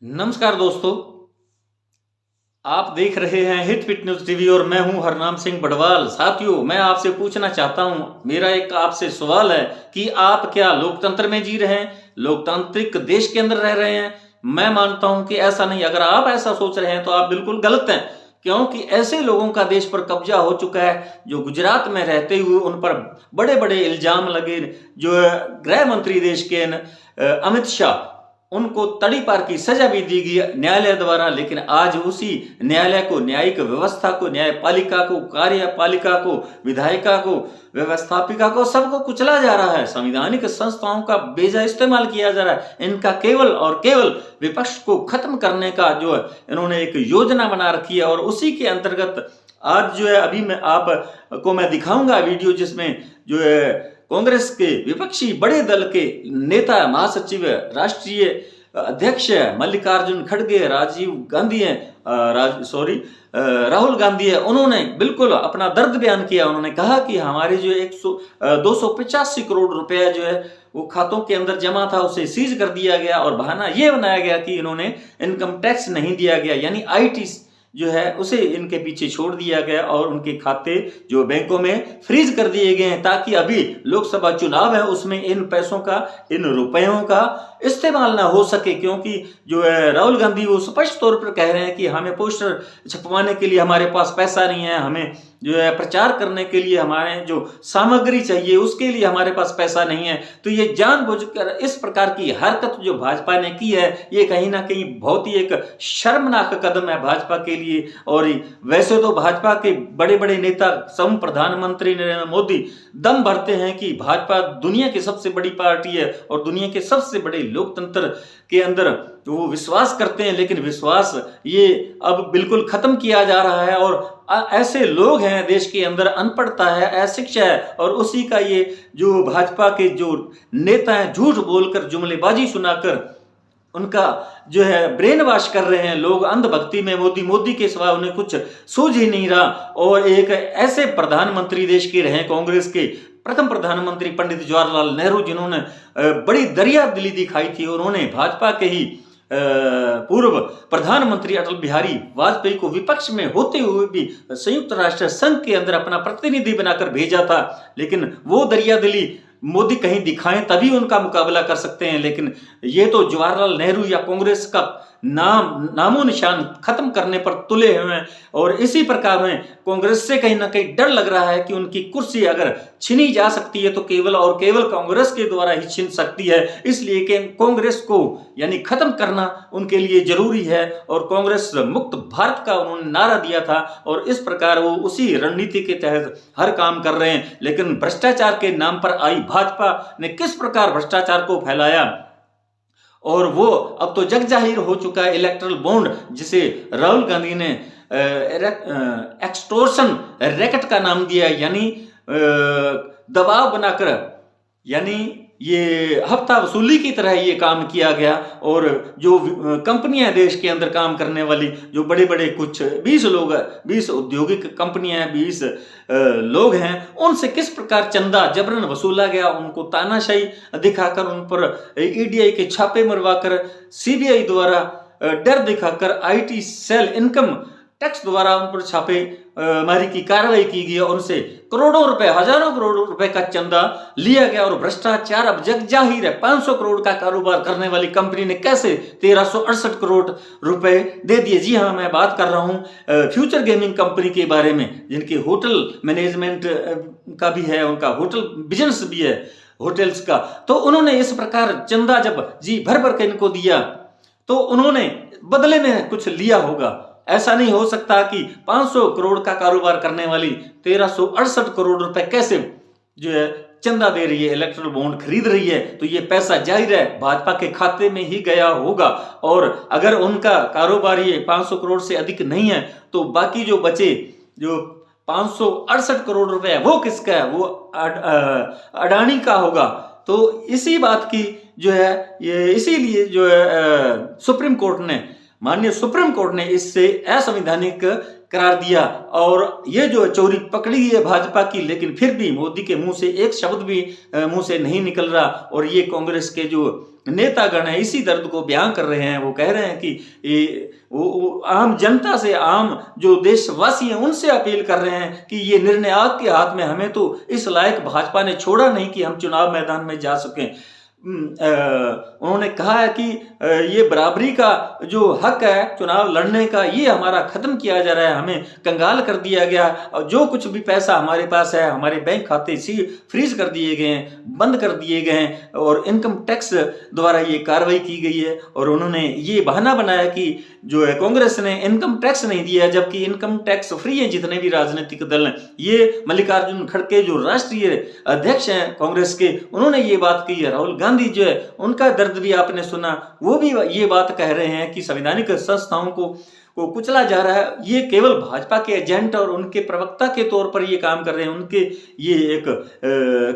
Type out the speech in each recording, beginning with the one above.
नमस्कार दोस्तों, आप देख रहे हैं हिट फिट न्यूज टीवी और मैं हूं हरनाम सिंह बड़वाल। साथियों, मैं आपसे पूछना चाहता हूं, मेरा एक आपसे सवाल है कि आप क्या लोकतंत्र में जी रहे हैं, लोकतांत्रिक देश के अंदर रह रहे हैं? मैं मानता हूं कि ऐसा नहीं। अगर आप ऐसा सोच रहे हैं तो आप बिल्कुल गलत हैं, क्योंकि ऐसे लोगों का देश पर कब्जा हो चुका है जो गुजरात में रहते हुए उन पर बड़े बड़े इल्जाम लगे। जो गृह मंत्री देश के अमित शाह, उनको तड़ीपार की सजा भी दी गई न्यायालय द्वारा, लेकिन आज उसी न्यायालय को, न्यायिक व्यवस्था को, न्यायपालिका को, कार्यपालिका को, विधायिका को, व्यवस्थापिका को, सबको कुचला जा रहा है। संवैधानिक संस्थाओं का बेजा इस्तेमाल किया जा रहा है। इनका केवल और केवल विपक्ष को खत्म करने का जो है इन्होंने एक योजना बना रखी है, और उसी के अंतर्गत आज जो है अभी मैं दिखाऊंगा वीडियो, जिसमें जो है कांग्रेस के विपक्षी बड़े दल के नेता, महासचिव, राष्ट्रीय अध्यक्ष मल्लिकार्जुन खड़गे, राजीव गांधी है, राहुल गांधी है, उन्होंने बिल्कुल अपना दर्द बयान किया। उन्होंने कहा कि हमारे जो 285 करोड़ रुपया जो है वो खातों के अंदर जमा था, उसे सीज कर दिया गया, और बहाना यह बनाया गया कि इन्होंने इनकम टैक्स नहीं दिया गया, यानी आईटी जो है उसे इनके पीछे छोड़ दिया गया, और उनके खाते जो बैंकों में फ्रीज कर दिए गए हैं, ताकि अभी लोकसभा चुनाव है उसमें इन पैसों का, इन रुपयों का इस्तेमाल ना हो सके। क्योंकि जो है राहुल गांधी वो स्पष्ट तौर पर कह रहे हैं कि हमें पोस्टर छपवाने के लिए हमारे पास पैसा नहीं है, हमें जो है प्रचार करने के लिए हमारे जो सामग्री चाहिए उसके लिए हमारे पास पैसा नहीं है। तो ये जानबूझकर इस प्रकार की हरकत जो भाजपा ने की है, ये कहीं ना कहीं बहुत ही एक शर्मनाक कदम है भाजपा के लिए। और वैसे तो भाजपा के बड़े बड़े नेता, सम प्रधानमंत्री नरेंद्र मोदी दम भरते हैं कि भाजपा दुनिया की सबसे बड़ी पार्टी है और दुनिया के सबसे बड़े लोकतंत्र के अंदर वो विश्वास करते हैं, लेकिन विश्वास ये अब बिल्कुल खत्म किया जा रहा है। और ऐसे लोग हैं देश के अंदर, अनपढ़ता है, अशिक्षा है, और उसी का ये जो भाजपा के जो नेता हैं झूठ बोलकर, जुमलेबाजी सुनाकर उनका जो है ब्रेन वॉश कर रहे हैं लोग अंधभक्ति में। मोदी के सिवा उन्हें कुछ सूझ ही नहीं रहा। और एक ऐसे प्रधानमंत्री देश के रहे, कांग्रेस के प्रथम प्रधानमंत्री पंडित जवाहरलाल नेहरू, जिन्होंने बड़ी दरिया दिली दिखाई थी। उन्होंने भाजपा के ही पूर्व प्रधानमंत्री अटल बिहारी वाजपेयी को विपक्ष में होते हुए भी संयुक्त राष्ट्र संघ के अंदर अपना प्रतिनिधि बनाकर भेजा था, लेकिन वो दरिया दिली मोदी कहीं दिखाएं तभी उनका मुकाबला कर सकते हैं। लेकिन ये तो जवाहरलाल नेहरू या कांग्रेस का नामो निशान खत्म करने पर तुले हुए हैं। और इसी प्रकार में कांग्रेस से कहीं ना कहीं डर लग रहा है कि उनकी कुर्सी अगर छीनी जा सकती है तो केवल और केवल कांग्रेस के द्वारा ही छीन सकती है। इसलिए कि कांग्रेस को यानी खत्म करना उनके लिए जरूरी है। और कांग्रेस मुक्त भारत का उन्होंने नारा दिया था, और इस प्रकार वो उसी रणनीति के तहत हर काम कर रहे हैं। लेकिन भ्रष्टाचार के नाम पर आई भाजपा ने किस प्रकार भ्रष्टाचार को फैलाया, और वो अब तो जग जाहिर हो चुका है। इलेक्ट्रल बॉन्ड, जिसे राहुल गांधी ने एक्सटोर्शन रैकेट का नाम दिया, यानी दबाव बनाकर, यानी ये हफ्ता वसूली की तरह ये काम किया गया। और जो कंपनियां देश के अंदर काम करने वाली, जो बड़े बड़े कुछ 20 लोग, 20 औद्योगिक कंपनियां, 20 लोग हैं, उनसे किस प्रकार चंदा जबरन वसूला गया, उनको तानाशाही दिखाकर, उन पर ईडीआई के छापे मरवाकर, सीबीआई द्वारा डर दिखाकर, आईटी सेल, इनकम टैक्स द्वारा उन पर छापे मारी की कार्रवाई की गई, और उनसे करोड़ों रुपए, हजारों करोड़ रुपए का चंदा लिया गया। और भ्रष्टाचार अब जग जाहिर है। 500 करोड़ का कारोबार करने वाली कंपनी ने कैसे 1368 करोड़ रुपए दे दिए। जी हाँ, मैं बात कर रहा हूं फ्यूचर गेमिंग कंपनी के बारे में, जिनकी होटल मैनेजमेंट का भी है, उनका होटल बिजनेस भी है, होटल्स का। तो उन्होंने इस प्रकार चंदा जब जी भर भर के इनको दिया, तो उन्होंने बदले में कुछ लिया होगा। ऐसा नहीं हो सकता कि 500 करोड़ का कारोबार करने वाली 1368 करोड़ रुपए कैसे जो है चंदा दे रही है, इलेक्ट्रल बॉन्ड खरीद रही है। तो ये पैसा जाहिर है भाजपा के खाते में ही गया होगा। और अगर उनका कारोबार ये 500 करोड़ से अधिक नहीं है, तो बाकी जो बचे जो 568 करोड़ रुपए है वो किसका है? वो अडानी का होगा। तो इसी बात की जो है ये, इसीलिए जो है सुप्रीम कोर्ट ने, माननीय सुप्रीम कोर्ट ने इससे असंवैधानिक करार दिया। और ये जो चोरी पकड़ी है भाजपा की, लेकिन फिर भी मोदी के मुंह से एक शब्द भी मुंह से नहीं निकल रहा। और ये कांग्रेस के जो नेतागण हैं इसी दर्द को बयां कर रहे हैं। वो कह रहे हैं कि वो आम जनता से, आम जो देशवासी हैं उनसे अपील कर रहे हैं कि ये निर्णय आपके हाथ में, हमें तो इस लायक भाजपा ने छोड़ा नहीं कि हम चुनाव मैदान में जा सकें। उन्होंने कहा है कि ये बराबरी का जो हक है चुनाव लड़ने का, ये हमारा खत्म किया जा रहा है, हमें कंगाल कर दिया गया और जो कुछ भी पैसा हमारे पास है, हमारे बैंक खाते फ्रीज कर दिए गए हैं, बंद कर दिए गए हैं और इनकम टैक्स द्वारा ये कार्रवाई की गई है। और उन्होंने ये बहाना बनाया कि जो है कांग्रेस ने इनकम टैक्स नहीं दिया, जबकि इनकम टैक्स फ्री है जितने भी राजनीतिक दल हैं। ये मल्लिकार्जुन खड़गे जो राष्ट्रीय अध्यक्ष हैं कांग्रेस के, उन्होंने ये बात कही है। राहुल गांधी जो है उनका दर्द भी आपने सुना, वो भी ये बात कह रहे हैं कि संवैधानिक संस्थाओं को कुचला जा रहा है। ये केवल भाजपा के एजेंट और उनके प्रवक्ता के तौर पर ये काम कर रहे हैं, उनके ये एक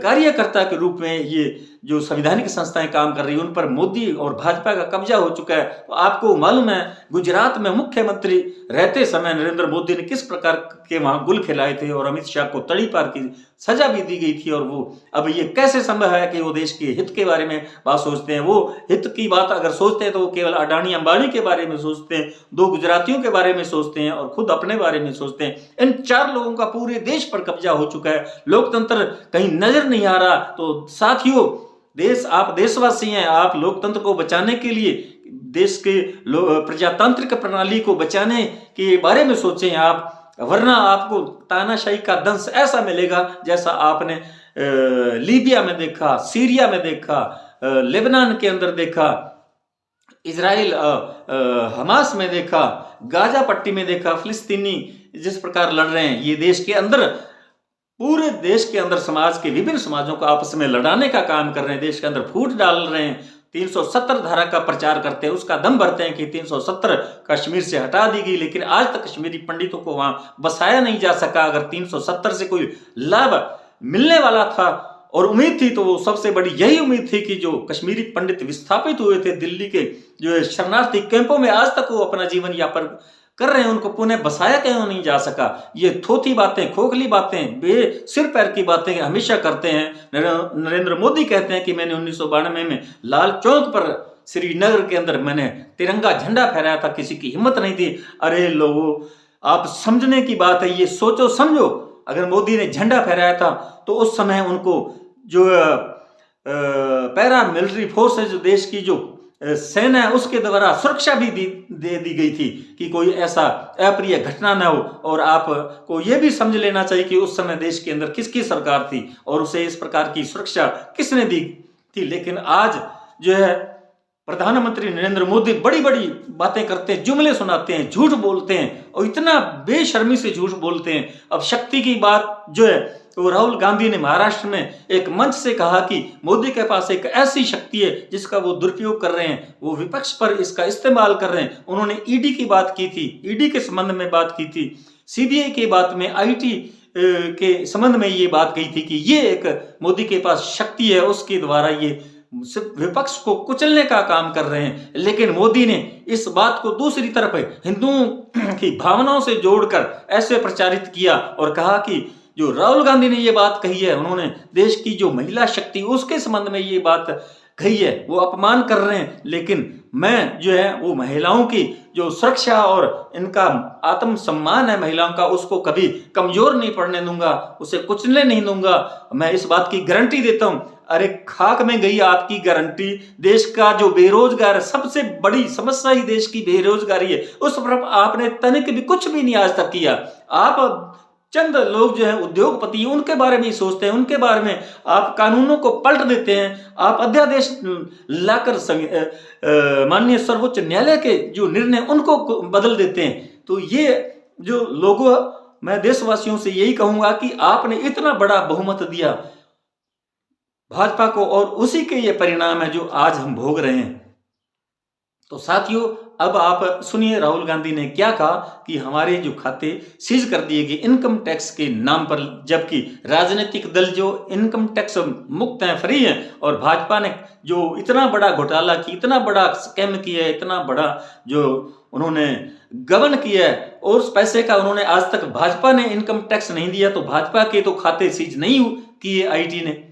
कार्यकर्ता के रूप में ये जो संवैधानिक संस्थाएं काम कर रही है उन पर मोदी और भाजपा का कब्जा हो चुका है। तो आपको मालूम है गुजरात में मुख्यमंत्री रहते समय नरेंद्र मोदी ने किस प्रकार के वहां गुल खिलाए थे और अमित शाह को तड़ी पार की सजा भी दी गई थी। और वो अब ये कैसे संभव है कि वो देश के हित के बारे में बात सोचते हैं? वो हित की बात अगर सोचते हैं तो वो केवल अडानी अंबानी के बारे में सोचते हैं, दो गुजरातियों के बारे में सोचते हैं और खुद अपने बारे में सोचते हैं। इन चार लोगों का पूरे देश पर कब्जा हो चुका है, लोकतंत्र कहीं नजर नहीं आ रहा। तो साथियों, आप देशवासी हैं, आप लोकतंत्र को बचाने के लिए, देश के प्रजातांत्रिक प्रणाली को बचाने के बारे में सोचें आप, वरना आपको तानाशाही का दंश ऐसा मिलेगा जैसा आपने लीबिया में देखा, सीरिया में देखा, लेबनान के अंदर देखा, इजराइल हमास में देखा, गाजा पट्टी में देखा। फिलिस्तीनी जिस प्रकार लड़ रहे हैं, ये देश के अंदर, पूरे देश के अंदर समाज के विभिन्न समाजों को आपस में लड़ाने का काम कर रहे हैं, देश के अंदर फूट डाल रहे हैं। 370 धारा का प्रचार करते हैं, उसका दम भरते हैं कि 370 कश्मीर से हटा दी गई, लेकिन आज तक कश्मीरी पंडितों को वहां बसाया नहीं जा सका। अगर 370 से कोई लाभ मिलने वाला था और उम्मीद थी, तो वो सबसे बड़ी यही उम्मीद थी कि जो कश्मीरी पंडित विस्थापित हुए थे दिल्ली के जो शरणार्थी कैंपों में, आज तक वो अपना जीवन यापन कर रहे हैं, उनको पुनः बसाया क्यों नहीं जा सका? ये थोथी बातें, खोखली बातें, सिर पैर की बातें हमेशा करते हैं। नरेंद्र मोदी कहते हैं कि मैंने 1992 में लाल चौक पर श्रीनगर के अंदर मैंने तिरंगा झंडा फहराया था, किसी की हिम्मत नहीं थी। अरे लोगों, आप समझने की बात है, ये सोचो समझो, अगर मोदी ने झंडा फहराया था तो उस समय उनको जो पैरा मिलिट्री फोर्स है, जो देश की जो सेना है, उसके द्वारा सुरक्षा भी दे दी गई थी कि कोई ऐसा अप्रिय घटना ना हो। और आपको यह भी समझ लेना चाहिए कि उस समय देश के अंदर किसकी सरकार थी और उसे इस प्रकार की सुरक्षा किसने दी थी। लेकिन आज जो है प्रधानमंत्री नरेंद्र मोदी बड़ी बड़ी बातें करते हैं, जुमले सुनाते हैं, झूठ बोलते हैं और इतना बेशर्मी से झूठ बोलते हैं। अब शक्ति की बात जो है, तो राहुल गांधी ने महाराष्ट्र में एक मंच से कहा कि मोदी के पास एक ऐसी शक्ति है जिसका वो दुरुपयोग कर रहे हैं, वो विपक्ष पर इसका इस्तेमाल कर रहे हैं। उन्होंने ईडी की बात की थी, ईडी के संबंध में बात की थी, सीबीआई की बात में, आईटी के संबंध में ये बात कही थी कि ये एक मोदी के पास शक्ति है, उसके द्वारा ये विपक्ष को कुचलने का काम कर रहे हैं। लेकिन मोदी ने इस बात को दूसरी तरफ हिंदुओं की भावनाओं से जोड़कर ऐसे प्रचारित किया और कहा कि जो राहुल गांधी ने ये बात कही है, उन्होंने देश की जो महिला शक्ति उसके संबंध में ये बात कही है, वो अपमान कर रहे हैं। लेकिन मैं जो है वो महिलाओं की जो सुरक्षा और इनका आत्मसम्मान है महिलाओं का, उसको कभी कमजोर नहीं पड़ने दूंगा, उसे कुचलने नहीं दूंगा। मैं इस बात की गारंटी देता हूं। अरे खाक में गई आपकी गारंटी। देश का जो बेरोजगार, सबसे बड़ी समस्या ही देश की बेरोजगारी है, उस पर आपने तनिक भी कुछ भी नहीं आज तक किया। आप चंद लोग जो है उद्योगपति, उनके बारे में ही सोचते हैं, उनके बारे में आप कानूनों को पलट देते हैं, आप अध्यादेश लाकर माननीय सर्वोच्च न्यायालय के जो निर्णय उनको बदल देते हैं। तो ये जो लोगों, मैं देशवासियों से यही कहूंगा कि आपने इतना बड़ा बहुमत दिया भाजपा को और उसी के ये परिणाम है जो आज हम भोग रहे हैं। तो साथियों, अब आप सुनिए राहुल गांधी ने क्या कहा कि हमारे जो खाते सीज कर दिए गए इनकम टैक्स के नाम पर, जबकि राजनीतिक दल जो इनकम टैक्स मुक्त हैं, फ्री हैं, और भाजपा ने जो इतना बड़ा घोटाला किया, इतना बड़ा स्कैम किया है, इतना बड़ा जो उन्होंने गबन किया है और उस पैसे का उन्होंने आज तक भाजपा ने इनकम टैक्स नहीं दिया, तो भाजपा के तो खाते सीज नहीं किए आईटी ने।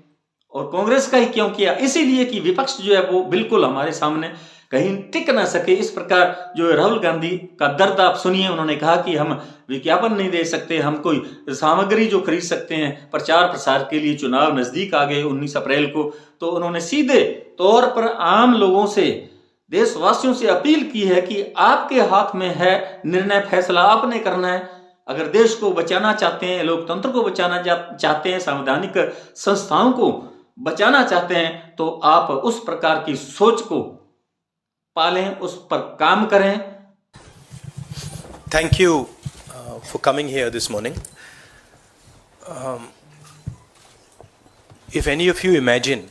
और कांग्रेस का ही क्यों किया? इसीलिए कि विपक्ष जो है वो बिल्कुल हमारे सामने कहीं टिक ना सके। इस प्रकार जो राहुल गांधी का दर्द आप सुनिए। उन्होंने कहा कि हम विज्ञापन नहीं दे सकते, हम कोई सामग्री जो खरीद सकते हैं प्रचार प्रसार के लिए, चुनाव नजदीक आ गए 19 अप्रैल को, तो उन्होंने सीधे तौर पर आम लोगों से, देशवासियों से अपील की है कि आपके हाथ में है निर्णय, फैसला आपने करना है। अगर देश को बचाना चाहते हैं, लोकतंत्र को बचाना चाहते हैं, संवैधानिक संस्थाओं को बचाना चाहते हैं, तो आप उस प्रकार की सोच को पालें, उस पर काम करें। Thank you for coming here this morning. If any of you imagine,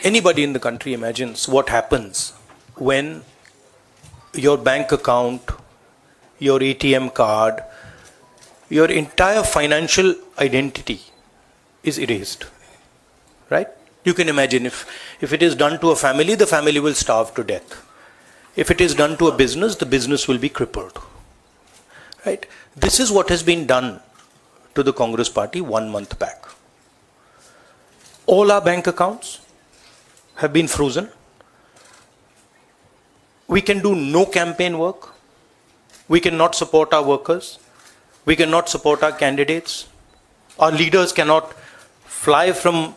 anybody in the country imagines what happens when your bank account, your ATM card, your entire financial identity is erased, right? You can imagine if it is done to a family, the family will starve to death. If it is done to a business, the business will be crippled, right? This is what has been done to the Congress party 1 month back. All our bank accounts have been frozen. We can do no campaign work. We cannot support our workers. We cannot support our candidates. Our leaders cannot fly from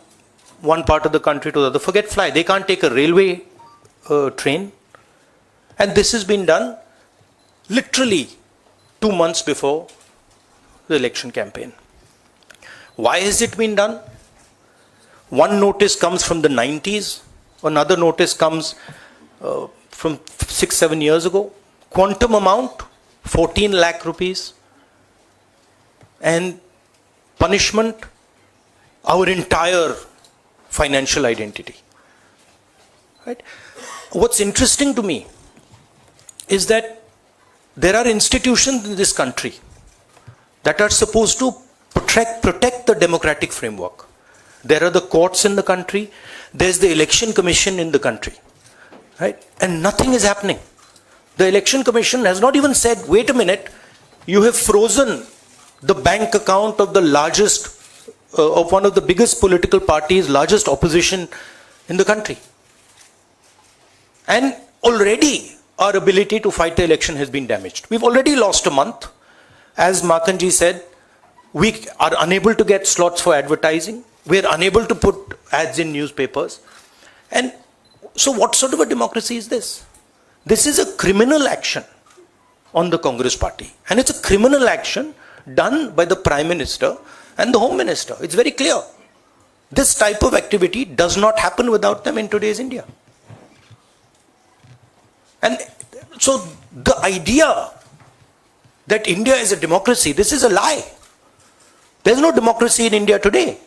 one part of the country to the other. Forget fly. They can't take a railway train. And this has been done literally 2 months before the election campaign. Why has it been done? One notice comes from the 90s. Another notice comes from 6-7 years ago. Quantum amount, 14 lakh rupees. And punishment, our entire financial identity. Right? What's interesting to me is that there are institutions in this country that are supposed to protect the democratic framework. There are the courts in the country, there's the election commission in the country, right? And nothing is happening. The election commission has not even said, wait a minute, you have frozen the bank account of the largest, of one of the biggest political parties, largest opposition in the country. And already our ability to fight the election has been damaged. We've already lost a month. As Makanji said, we are unable to get slots for advertising. We are unable to put ads in newspapers. And so what sort of a democracy is this? This is a criminal action on the Congress party. And it's a criminal action done by the Prime Minister and the Home Minister. It's very clear. This type of activity does not happen without them in today's India. And so the idea that India is a democracy, this is a lie. There's no democracy in India today.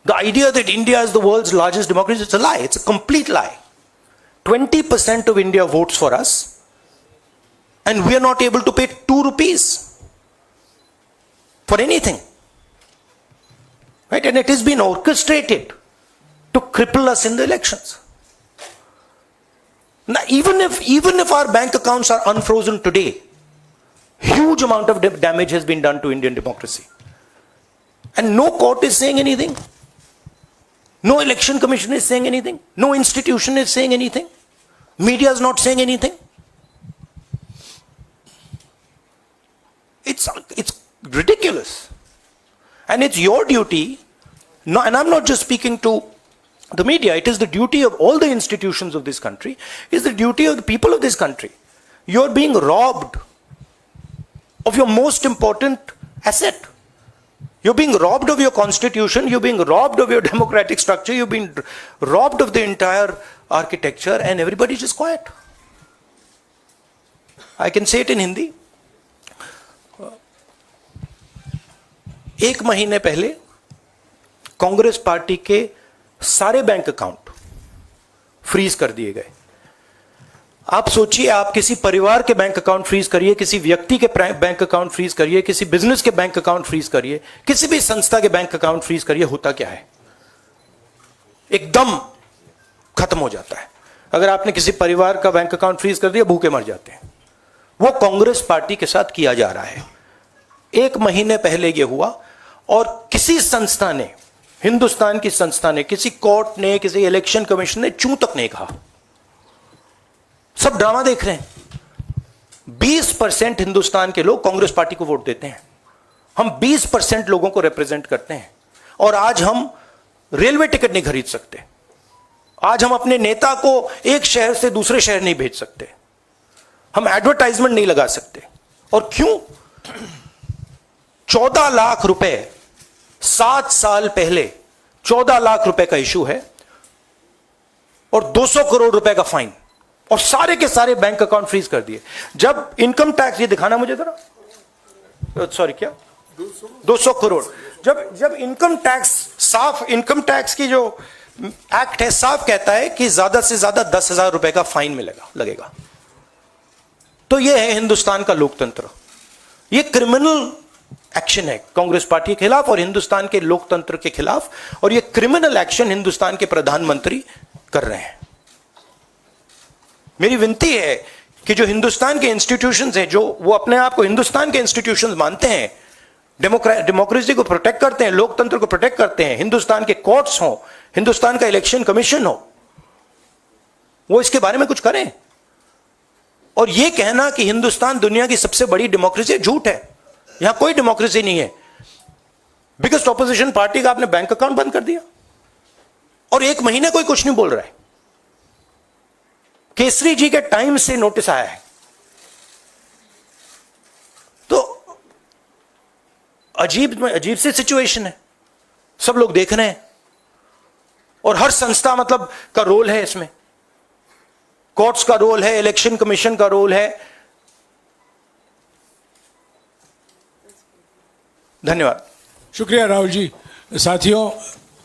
The idea that India is the world's largest democracy, it's a lie. It's a complete lie. 20% of India votes for us, and we are not able to pay 2 rupees for anything. Right? And it has been orchestrated to cripple us in the elections. Now, even if our bank accounts are unfrozen today, huge amount of damage has been done to Indian democracy. And no court is saying anything. No election commission is saying anything. No institution is saying anything. Media is not saying anything. It's ridiculous. And it's your duty, no, and I'm not just speaking to the media, it is the duty of all the institutions of this country, it's the duty of the people of this country. You're being robbed of your most important asset. You're being robbed of your constitution, you're being robbed of your democratic structure, you're being robbed of the entire architecture, and everybody's just quiet. I can say it in Hindi. 1 महीने पहले Congress party के सारे bank account freeze कर दिए गए. आप सोचिए, आप किसी परिवार के बैंक अकाउंट फ्रीज करिए, किसी व्यक्ति के बैंक अकाउंट फ्रीज करिए, किसी बिजनेस के बैंक अकाउंट फ्रीज करिए, किसी भी संस्था के बैंक अकाउंट फ्रीज करिए, होता क्या है? एकदम खत्म हो जाता है. अगर आपने किसी परिवार का बैंक अकाउंट फ्रीज कर दिया, भूखे मर जाते हैं. वो कांग्रेस पार्टी के साथ किया जा रहा है. 1 महीने पहले ये हुआ, और किसी संस्था ने, हिंदुस्तान की संस्था ने, किसी कोर्ट ने, किसी इलेक्शन कमीशन ने चूं तक नहीं कहा। सब ड्रामा देख रहे हैं। 20% हिंदुस्तान के लोग कांग्रेस पार्टी को वोट देते हैं। हम 20% लोगों को रिप्रेजेंट करते हैं। और आज हम रेलवे टिकट नहीं खरीद सकते। आज हम अपने नेता को एक शहर से दूसरे शहर नहीं भेज सकते। हम एडवर्टाइजमेंट नहीं लगा सकते। और क्यों? 14 लाख रुपए 7 साल पहले 14 लाख रुपए का इशू है और 200 करोड़ रुपए का फाइन, और सारे के सारे बैंक अकाउंट फ्रीज कर दिए। जब इनकम टैक्स, ये दिखाना मुझे जरा, सॉरी क्या 200 करोड़, जब इनकम टैक्स, साफ इनकम टैक्स की जो एक्ट है साफ कहता है कि ज्यादा से ज्यादा 10,000 रुपए का फाइन लगेगा। तो यह है हिंदुस्तान का लोकतंत्र। यह क्रिमिनल एक्शन है कांग्रेस पार्टी के खिलाफ और हिंदुस्तान के लोकतंत्र के खिलाफ, और यह क्रिमिनल एक्शन हिंदुस्तान के प्रधानमंत्री कर रहे हैं। मेरी विनती है कि जो हिंदुस्तान के इंस्टीट्यूशंस हैं, जो वो अपने आप को हिंदुस्तान के इंस्टीट्यूशंस मानते हैं, डेमोक्रेसी को प्रोटेक्ट करते हैं, लोकतंत्र को प्रोटेक्ट करते हैं, हिंदुस्तान के कोर्ट्स हो, हिंदुस्तान का इलेक्शन कमीशन हो, वो इसके बारे में कुछ करें। और यह कहना कि हिंदुस्तान दुनिया की सबसे बड़ी डेमोक्रेसी, झूठ है। यहां कोई डेमोक्रेसी नहीं है। बिगेस्ट ऑपोजिशन पार्टी का आपने बैंक अकाउंट बंद कर दिया और 1 महीने कोई कुछ नहीं बोल रहा है। केसरी जी के टाइम से नोटिस आया है। तो अजीब सी सिचुएशन है। सब लोग देख रहे हैं और हर संस्था मतलब का रोल है इसमें। कोर्ट्स का रोल है, इलेक्शन कमीशन का रोल है। धन्यवाद। शुक्रिया राहुल जी। साथियों,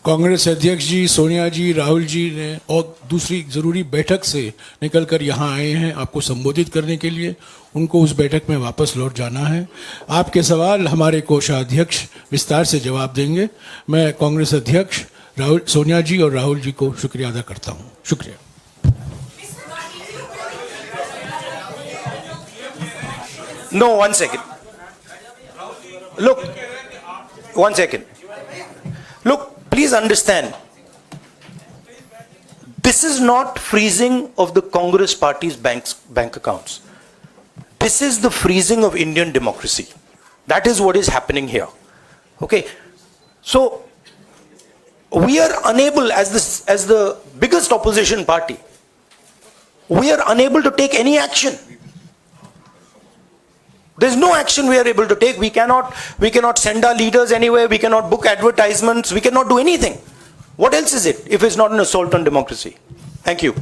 कांग्रेस अध्यक्ष जी, सोनिया जी, राहुल जी ने और दूसरी ज़रूरी बैठक से निकलकर यहाँ आए हैं आपको संबोधित करने के लिए। उनको उस बैठक में वापस लौट जाना है। आपके सवाल हमारे कोषाध्यक्ष विस्तार से जवाब देंगे। मैं कांग्रेस अध्यक्ष सोनिया जी और राहुल जी को शुक्रिया अदा करता हूँ। शुक्रिया। No, 1 second. Look, 1 second. Look, please understand. This is not freezing of the Congress party's bank accounts. This is the freezing of Indian democracy. That is what is happening here. Okay? So, we are unable, as the biggest opposition party, we are unable to take any action. There's no action we are able to take. We cannot send our leaders anywhere. We cannot book advertisements. We cannot do anything. What else is it if it's not an assault on democracy? Thank you.